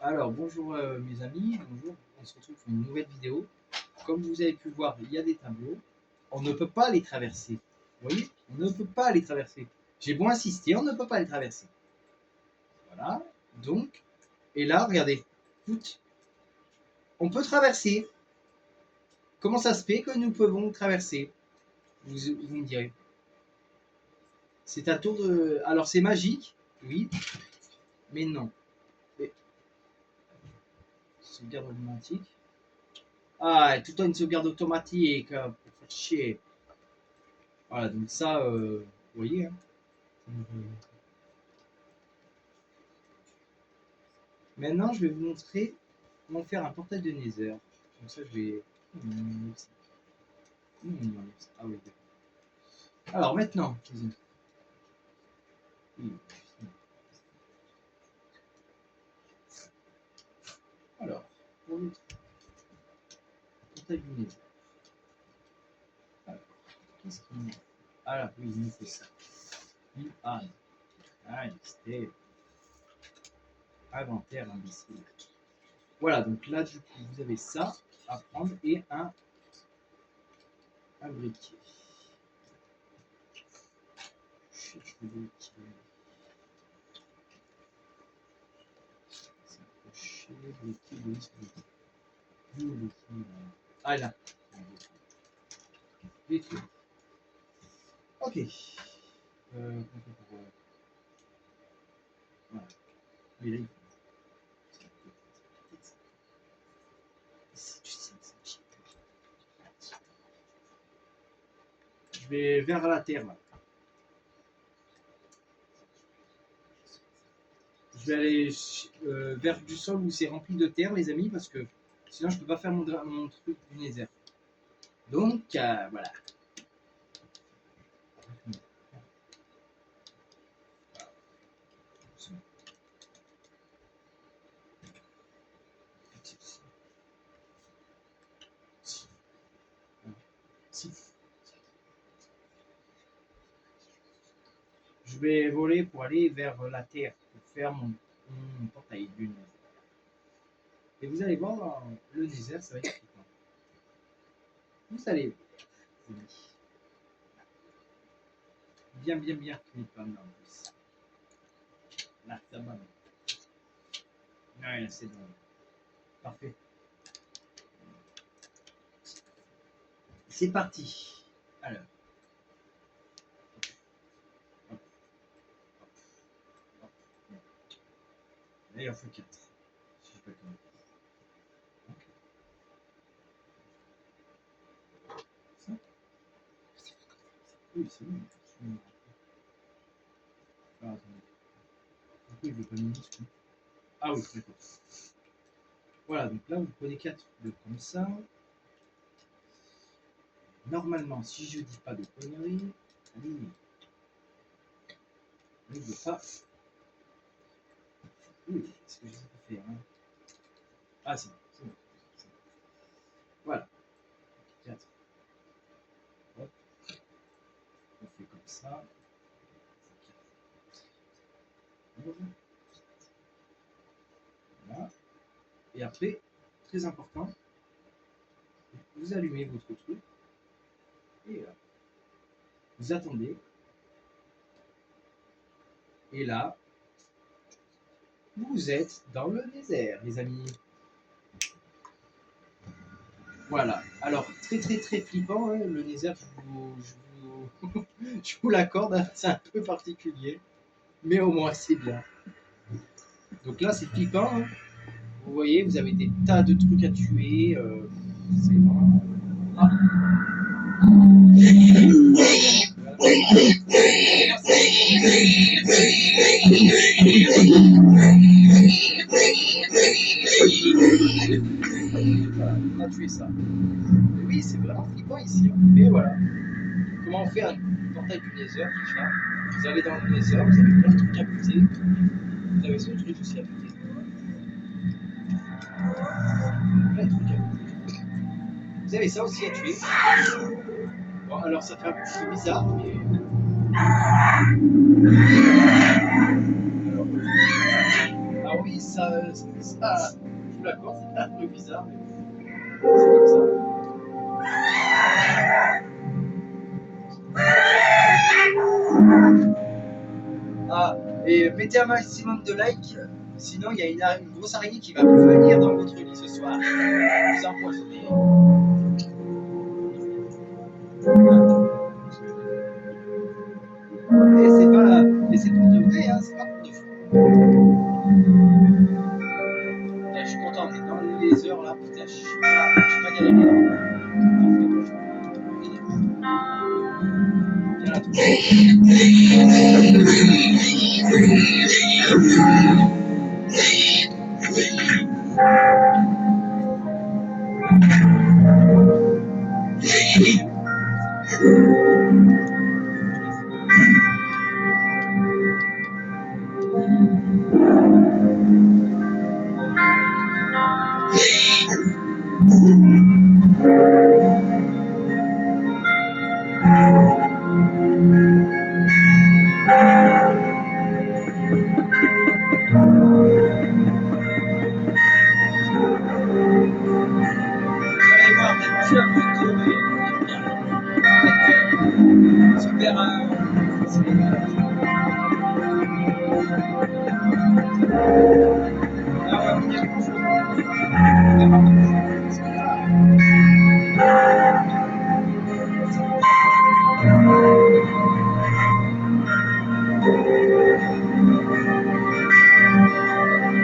Alors, bonjour mes amis, bonjour, on se retrouve pour une nouvelle vidéo. Comme vous avez pu voir, il y a des tableaux. On ne peut pas les traverser. Vous voyez, on ne peut pas les traverser. J'ai beau insister, on ne peut pas les traverser. Voilà, donc, et là, regardez, foot, on peut traverser. Comment ça se fait que nous pouvons traverser? Vous me direz. C'est un tour de... Alors, c'est magique, oui, mais non. Sauvegarde automatique. Ah, tout le temps une sauvegarde automatique, pour faire chier. Voilà, donc ça, vous voyez. Hein. Maintenant, je vais vous montrer comment faire un portail de Nether. Donc ça, je vais... Ah oui, d'accord. Alors maintenant, alors, pour le portail du Nether. Alors, qu'est-ce qu'il nous... Ah là, oui, il nous faut ça. C'était inventaire imbécile. Voilà, donc là, du coup, vous avez ça à prendre et un briquet. Je cherche le briquet. Ah là. Ok. Voilà. Je vais vers la terre là. Je vais aller vers du sol où c'est rempli de terre, les amis, parce que sinon je peux pas faire mon truc du Nether. Donc voilà. Je vais voler pour aller vers la terre, pour faire mon portail du Nether. Et vous allez voir, le Nether, ça va être flippant. Vous allez bien flippant en plus. Là, ça va. Ouais, c'est bon. Parfait. C'est parti. Alors. Là, il en faut 4. Si je peux pas. Ça oui, c'est bon. Ah, attendez. Pourquoi il veut pas mis ce coup? Ah oui, d'accord. Voilà, donc là, vous prenez 4 de comme ça. Normalement, si je dis pas de conneries, oui. Il ne veut pas. Oui, ce que je sais pas faire. Hein. Ah, c'est bon, c'est bon. Voilà. 4. Hop. On fait comme ça. Voilà. Et après, très important, vous allumez votre truc. Et là, vous attendez. Et là, vous êtes dans le désert, les amis. Voilà. Alors, très flippant, hein, le désert, je vous l'accorde, hein, c'est un peu particulier. Mais au moins, c'est bien. Donc là, c'est flippant. Hein. Vous voyez, vous avez des tas de trucs à tuer. C'est vraiment... Ah. Voilà, on a tué ça. Et oui, c'est vraiment flippant ici. Hein. Mais voilà. Comment on fait un portail du Nether déjà? Vous allez dans le Nether, vous avez plein de trucs à buter. Vous avez ce truc aussi à buter. Plein de trucs à buter. Vous avez ça aussi à tuer. Bon, alors ça fait un peu bizarre, mais... Alors... Ah oui, oui, ça, je vous l'accorde, c'est un peu bizarre, mais c'est comme ça. Ah, et mettez un maximum de likes, sinon il y a une grosse araignée qui va venir dans votre lit ce soir. Vous empoisonner. Et c'est pour de vrai, hein, c'est pas pour de fou. Et je suis content, on est dans les heures là, putain, je suis pas galéré là. Bien là, tout. Vous allez voir, peut-être plus la photo et super. Ah ouais, il y a beaucoup de choses. Vraiment beaucoup de choses.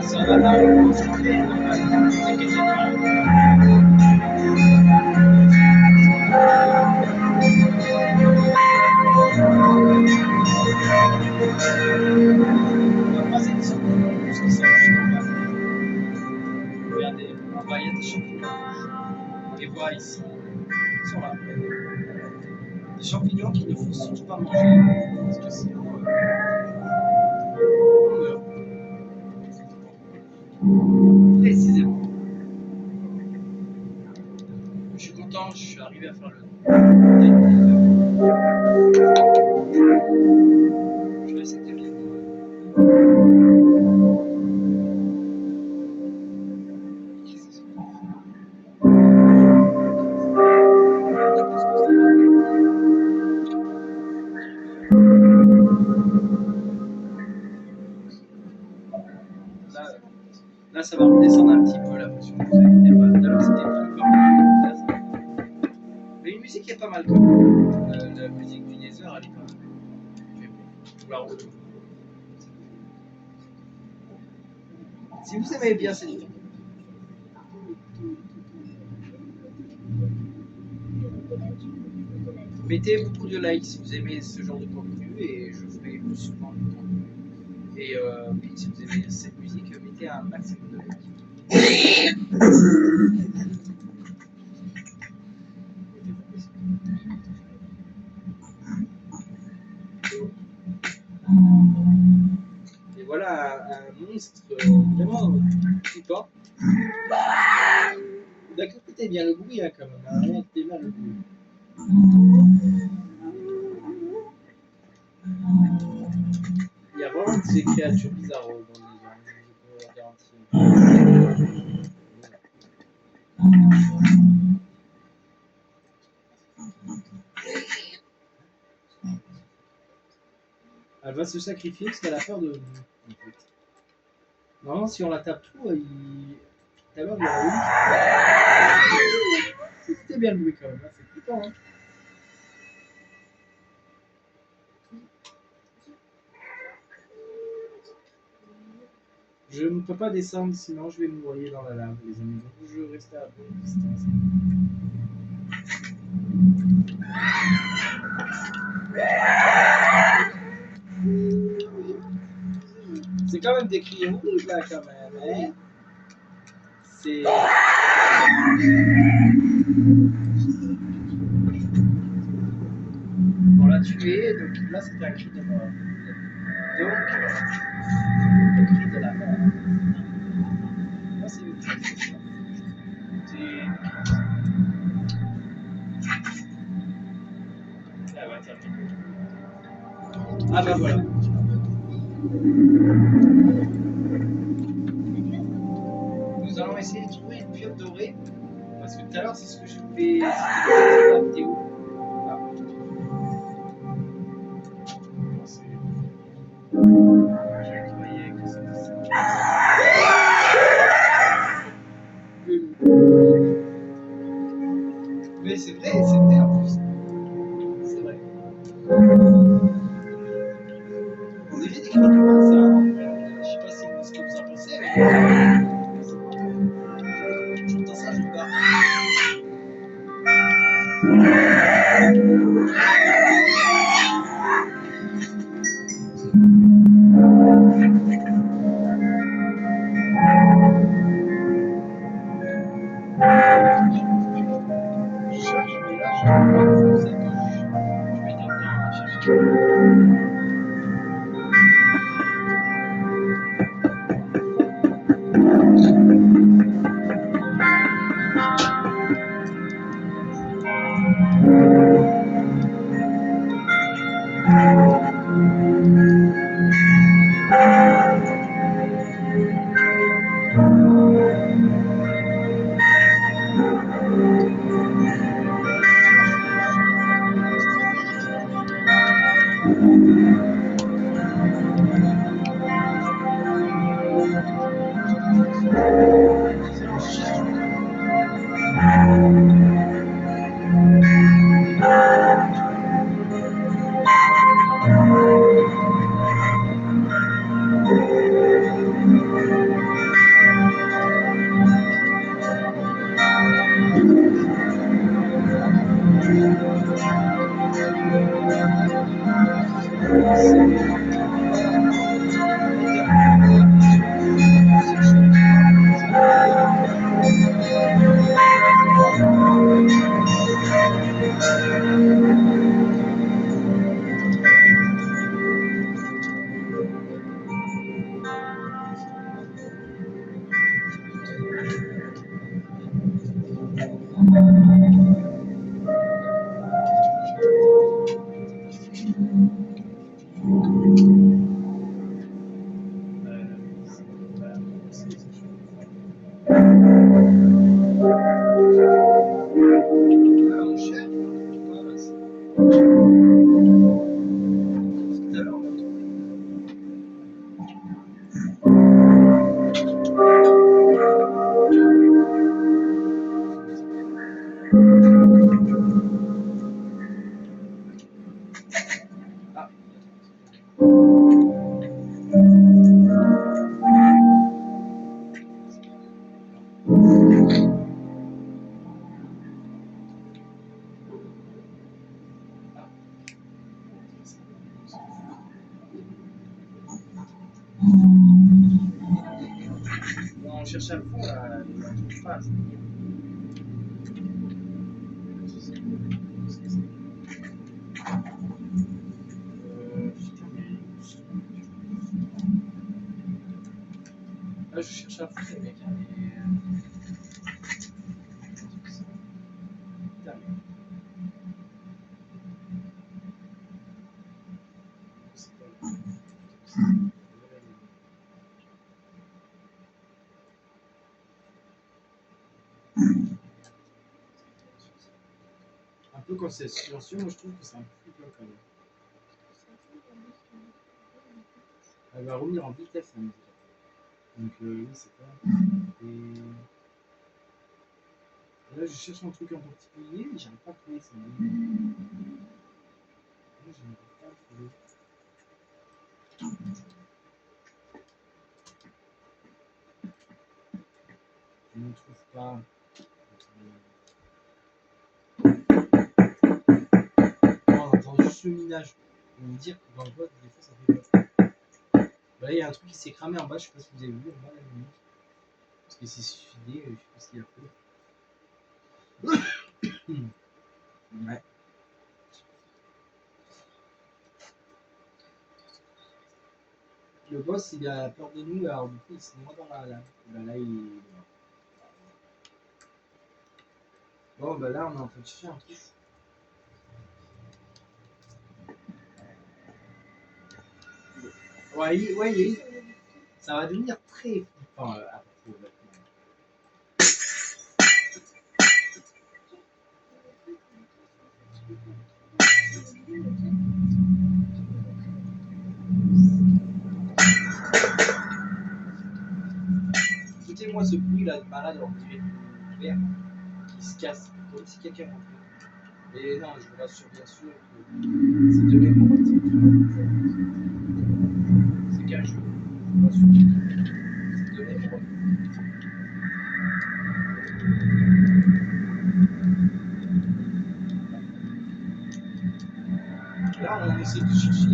Ça va là, je fais, ne vous inquiétez pas. Moi, c'est des champignons rouges qui sont juste en bas. Regardez, en bas, il y a des champignons rouges. On les voit ici. Ils sont là. Des champignons qu'il ne faut surtout pas manger. Parce que sinon, on meurt. Précisément. Je suis content, je suis arrivé à faire le. Je vais essayer de bien. Là, ça va redescendre un petit peu la pression, ne vous inquiétez pas. Tout à l'heure, c'était plus fort. Mais une musique est pas mal quand même. La musique du Nether, elle est pas mal. Je vais vous la retrouver. Si vous aimez bien cette vidéo, mettez beaucoup de likes si vous aimez ce genre de contenu et je ferai plus souvent du contenu. Et oui, si vous aimez cette musique, mettez un maximum de likes. Et voilà un monstre vraiment flippant. D'accord, écoutez bien le bruit hein, quand même. Hein, écoutez bien le bruit. Il y a vraiment de ces créatures bizarres dans les je peux garantir. Elle va se sacrifier parce qu'elle a peur de nous. Normalement, si on la tape trop, tout à l'heure, il y aura une. Écoutez bien le bruit quand même, hein, c'est flippant. Hein. Je ne peux pas descendre, sinon je vais me noyer dans la lave, les amis. Donc je vais rester à bonne distance. C'est quand même des cris rouges là, quand même. Hein c'est. On l'a tué, donc là c'était un cri de mort. Donc, le cri de la mort. Là c'est une cri de mort. Ah bah voilà. Nous allons essayer de trouver une pieuvre dorée. Parce que tout à l'heure, c'est ce que je fais dans la vidéo. Ah. Je croyais que c'était ça. Mais c'est vrai en plus. C'est vrai. On est vite écrit comme ça. Hein. Je sais pas ce que vous en pensez, mais j'entends ça, je pars. Je cherche, mais là, je trouve pas. C'est pour ça que je mets du temps à chercher. On cherche à fond là, on trouve pas. Là, je cherche à fond les mecs. Hein, putain, un peu quand c'est silencieux, moi je trouve que c'est un peu plus quand même. Elle va revenir en vitesse la musique. Donc oui, c'est pas. Et là, je cherche un truc en particulier, mais j'arrive pas à trouver ça. Moi, j'arrive pas à trouver. Je ne trouve pas. Oh, on entend juste le minage. On me dire que dans le vote, des fois, ça fait pas. Bah, là, il y a un truc qui s'est cramé en bas, je sais pas si vous avez vu, en bas, la musique. Parce que c'est suffisé, je sais pas ce qu'il a fait. Ouais. Le boss, il a peur de nous, alors du coup, il se noie dans la lave. Bah là, il est mort. Bon, bah là, on est en train de chercher un truc. Voyez, ça va devenir très flippant après. Écoutez-moi ce bruit là de malade en vert qui se casse, comme si quelqu'un rentrait. Et non, je vous rassure bien sûr que c'est de l'émeraude. C'est qu'un jeu, je vous rassure. C'est de l'émeraude. Là, on essaie de chercher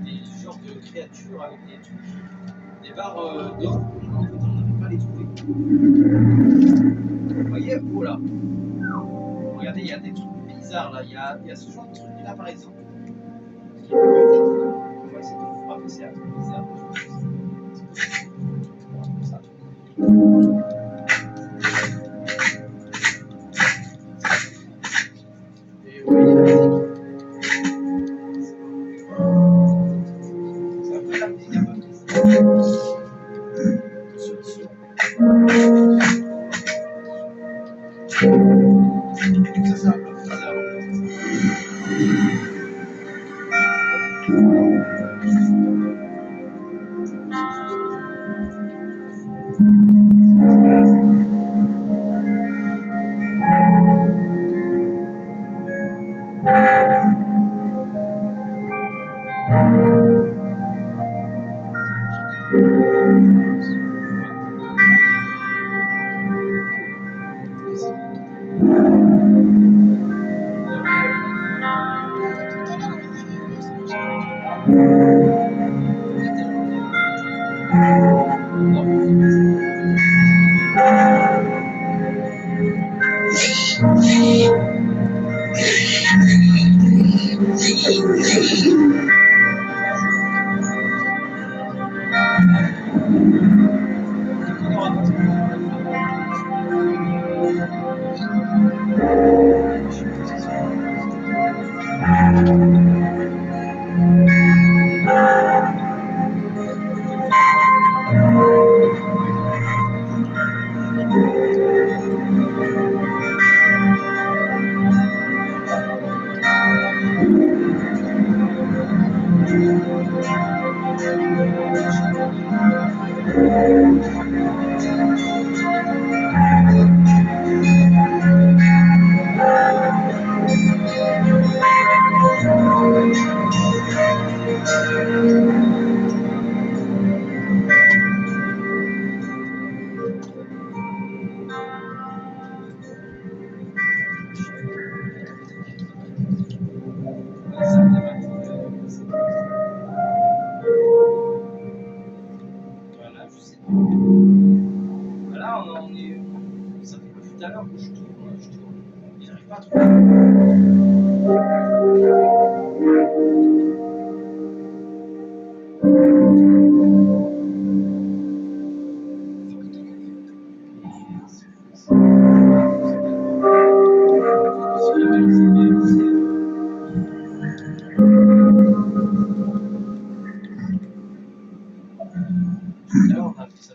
des genres de créatures avec des trucs, des barres d'or. En fait, on n'arrive pas à les trouver. Vous voyez, oh là. Regardez, il y a des trucs bizarres là. Il y a ce genre de truc là par exemple. Qui est plus vite. On va essayer de le frapper, c'est un truc bizarre. Ça. Et vous voyez la musique. C'est un peu la musique un peu bizarre. Ça, c'est un peu bizarre en fait. Voilà, je sais pas. Voilà, on est. Ça fait depuis tout à l'heure que je tourne. Et j'arrive pas à trouver. Alors, on a fait ça.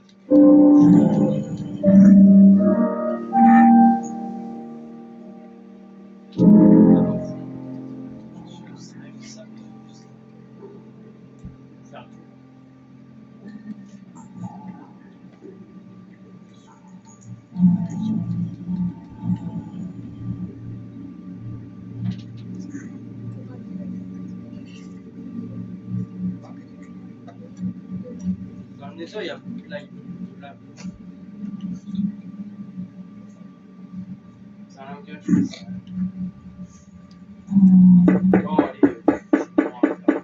Dans le nether, il y a beaucoup de live. Ça a langage, je sais. Bon, allez, je prends un faire.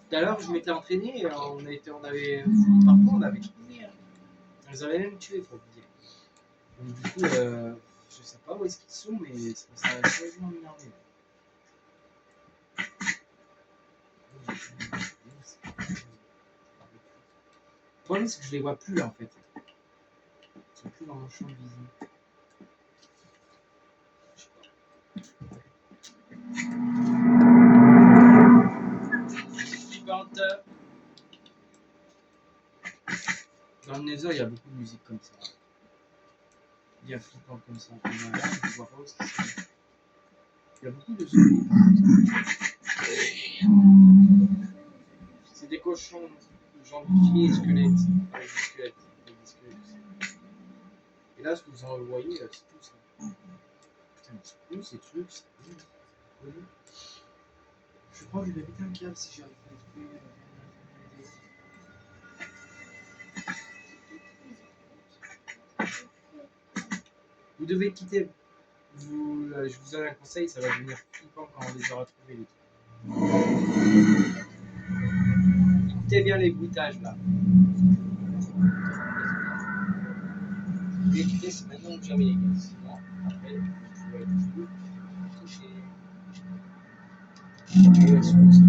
Tout à l'heure, je m'étais entraîné, on avait fouillé partout, on avait tout mis. On les avait même tués, faut vous dire. Donc, du coup, je sais pas où est-ce qu'ils sont, mais ça a sérieusement énervé. Le problème, c'est que je les vois plus là en fait. dans mon champ de vision. Suivante. Dans le Nether, il y a beaucoup de musique comme ça. Il y a flippant comme ça. Je vois pas où c'est. Il y a beaucoup de zombies. C'est des cochons zombifiés et squelettes. Avec des squelettes. Et là, ce que vous en voyez, c'est tout ça. Putain, c'est cool ces trucs. C'est cool. Je crois que je vais péter un câble si j'arrive pas à trouver. Vous devez quitter. Je vous donne un conseil, ça va devenir flippant quand on les aura trouvés les trucs. Écoutez bien les bruitages là. Écoutez, c'est maintenant que jamais les gars. Sinon, après, je vais toucher. Et elles sont comme ça.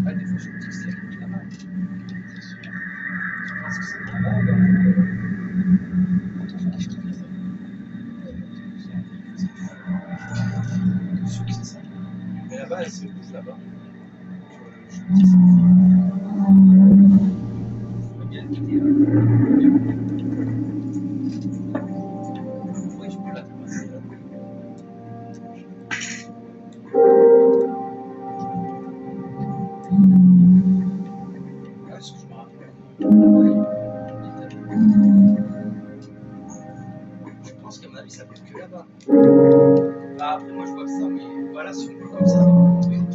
Ah, des fois, je me dis que c'est là-bas. Je pense que c'est là-bas. Je suis sûr que c'est ça. Mais là-bas, elle se bouge là-bas. Je me dis ça. Je peux bien le quitter là. Oui, je peux la dépasser là. Ah, ce que je me rappelle. Je pense qu'à mon avis, ça peut être que là-bas. Bah, après, moi je vois que ça, mais voilà, si on peut comme ça, c'est bon.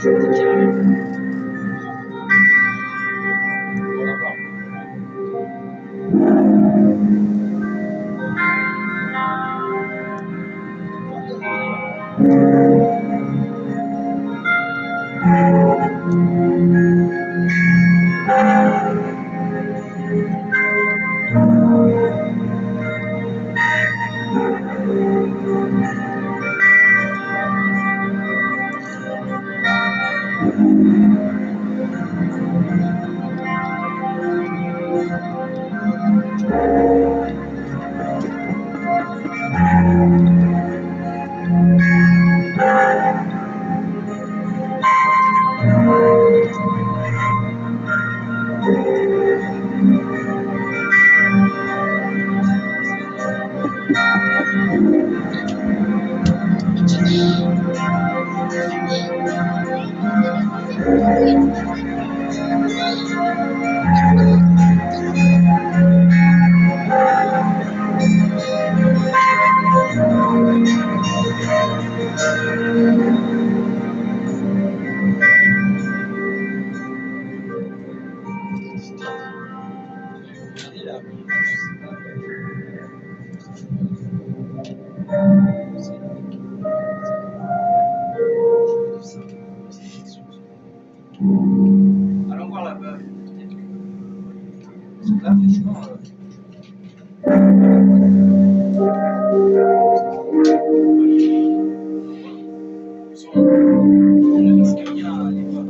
Je me dis qu'il y a rien. On va voir. Allons voir là-bas. Là, franchement. On risque rien à aller voir.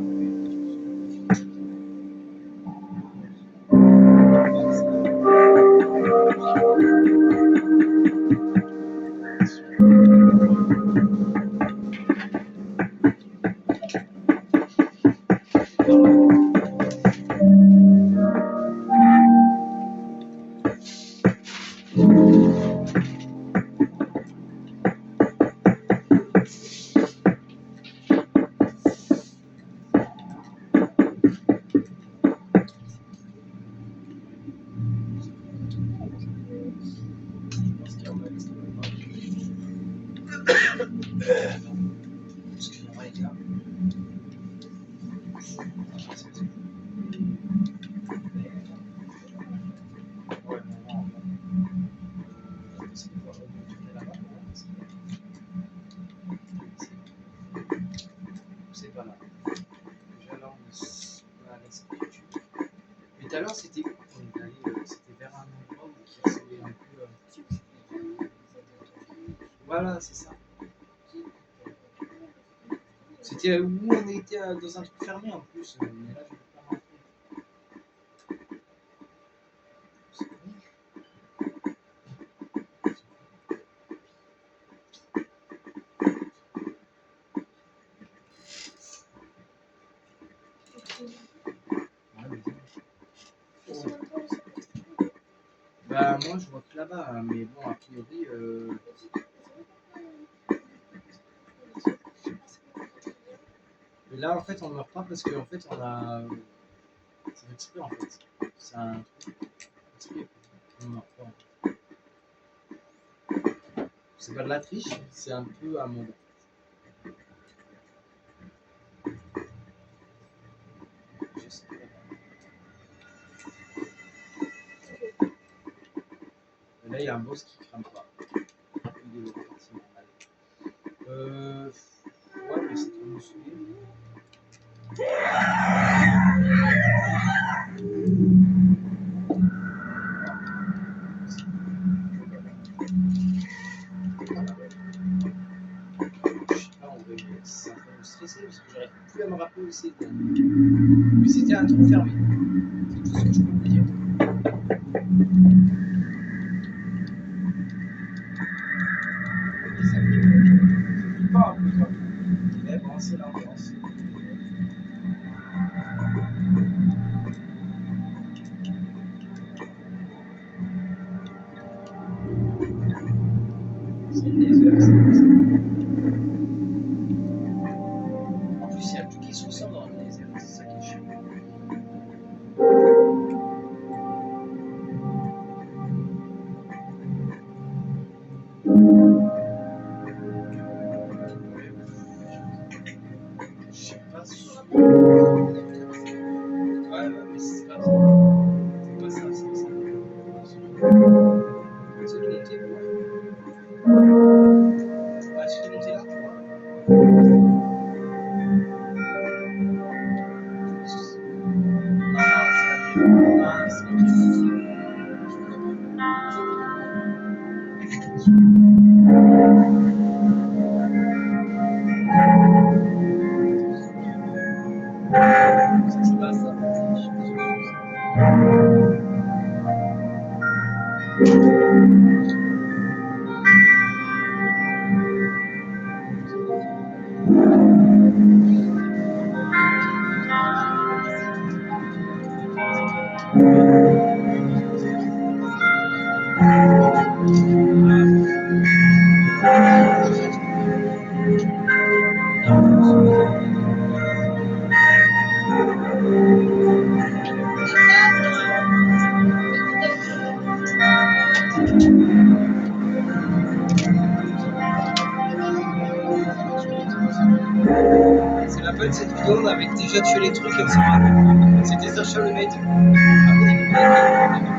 Excusez-moi les gars. Non, c'était où qu'on est allé, c'était vers un endroit qui ressemblait un peu. Voilà, c'est ça. C'était où on était dans un truc fermé en plus. Mais là, je peux pas rentrer. C'est vrai. Ouais, vas-y. Bah, moi, je vois que là-bas, hein, mais bon, a priori. Mais là, en fait, on meurt pas parce qu'en fait, on a. C'est fait exprès en fait. C'est un truc exprès. On meurt pas. C'est pas de la triche, c'est un peu à mon. Je sais pas. Et là, il y a un boss qui crame pas. Il est parti normal. Ouais, mais c'est trop me saouler. Je sais pas, en vrai, mais c'est un peu me stresser parce que j'arrive plus à me rappeler où c'était. Mais c'était un trou fermé. C'est tout ce que je peux vous dire. Et ça fait pas un peu quoi. Mais bon, c'est l'ambiance. C'est les heures, c'est comme ça. En plus, il y a tout qui se ressemble dans les airs, c'est ça qui est chiant. Je sais pas si. Ouais, mais c'est pas ça. C'est pas ça, c'est ça. C'est de monter, quoi. Ouais, c'est de monter là, tu vois. Non, c'est la clé. Non, c'est la clé. C'est pas ça. C'est la fin de cette vidéo, on avait déjà tué les trucs et on s'en rappelle. C'était Sacha le maître. Abonnez-vous.